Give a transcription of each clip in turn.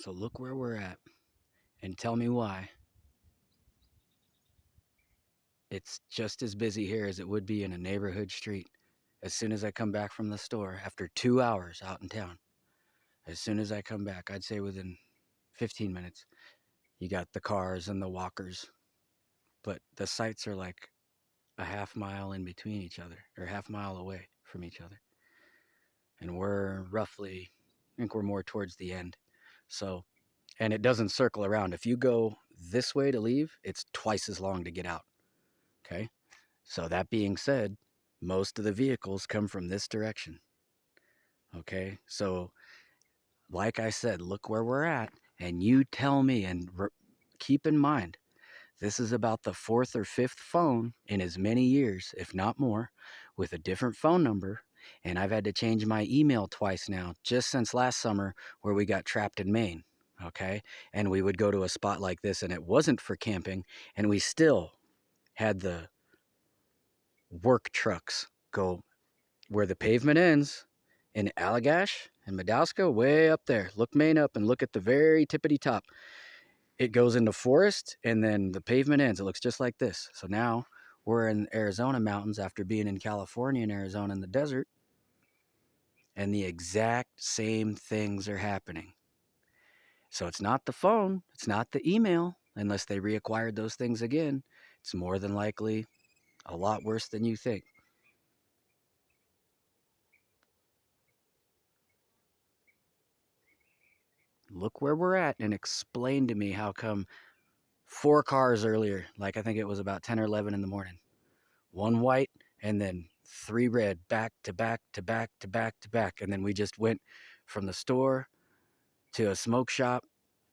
So look where we're at and tell me why it's just as busy here as it would be in a neighborhood street. As soon as I come back from the store after 2 hours out in town, as soon as I come back, I'd say within 15 minutes, you got the cars and the walkers, but the sites are like a half mile in between each other or half mile away from each other. And we're roughly, I think we're more towards the end. So, and it doesn't circle around. If you go this way to leave, it's twice as long to get out. Okay. So, that being said, most of the vehicles come from this direction. Okay. So, like I said, look where we're at, and you tell me, and keep in mind, this is about the fourth or fifth phone in as many years, if not more, with a different phone number. And I've had to change my email twice now, just since last summer, where we got trapped in Maine. Okay. And we would go to a spot like this, and it wasn't for camping, and we still had the work trucks go where the pavement ends in Allagash and Madowska, way up there. Look Maine up and look at the very tippity top. It goes into forest, and then the pavement ends. It looks just like this. So now we're in Arizona mountains after being in California and Arizona in the desert, and the exact same things are happening. So it's not the phone, it's not the email, unless they reacquired those things again. It's more than likely a lot worse than you think. Look where we're at and explain to me how come 4 cars earlier, like I think it was about 10 or 11 in the morning, one white and then 3 red, back to back to back to back to back. And then we just went from the store to a smoke shop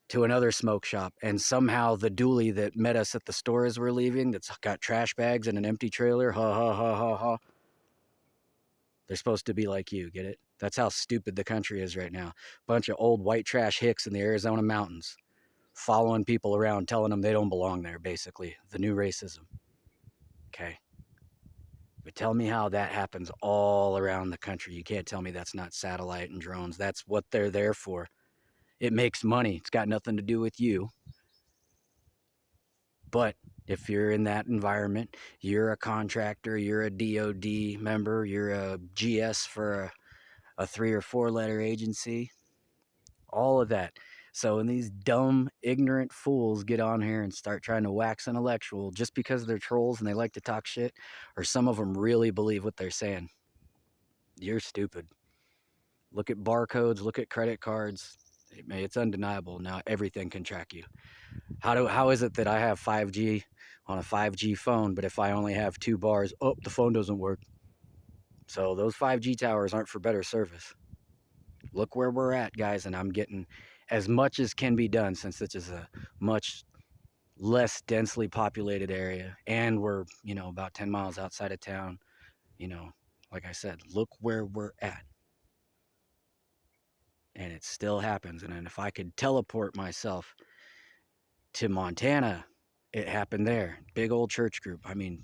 to another smoke shop. And somehow the dually that met us at the store as we're leaving, that's got trash bags and an empty trailer, ha ha ha ha ha. They're supposed to be like you, get it? That's how stupid the country is right now. Bunch of old white trash hicks in the Arizona mountains following people around, telling them they don't belong there, basically. The new racism. Okay. But tell me how that happens all around the country. You can't tell me that's not satellite and drones. That's what they're there for. It makes money. It's got nothing to do with you. But if you're in that environment, you're a contractor, you're a DOD member, you're a GS for a 3 or 4 letter agency, all of that. So when these dumb, ignorant fools get on here and start trying to wax intellectual just because they're trolls and they like to talk shit, or some of them really believe what they're saying, you're stupid. Look at barcodes, look at credit cards. It's undeniable. Now everything can track you. How is it that I have 5G on a 5G phone, but if I only have 2 bars, oh, the phone doesn't work. So those 5G towers aren't for better service. Look where we're at, guys, and I'm getting as much as can be done since this is a much less densely populated area, and we're, about 10 miles outside of town. Like I said, look where we're at. And it still happens. And if I could teleport myself to Montana, it happened there. Big old church group. I mean,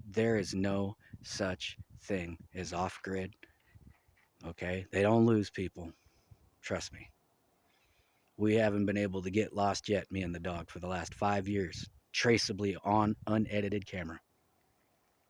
there is no such thing as off grid. Okay? They don't lose people. Trust me. We haven't been able to get lost yet, me and the dog, for the last 5 years, traceably on unedited camera.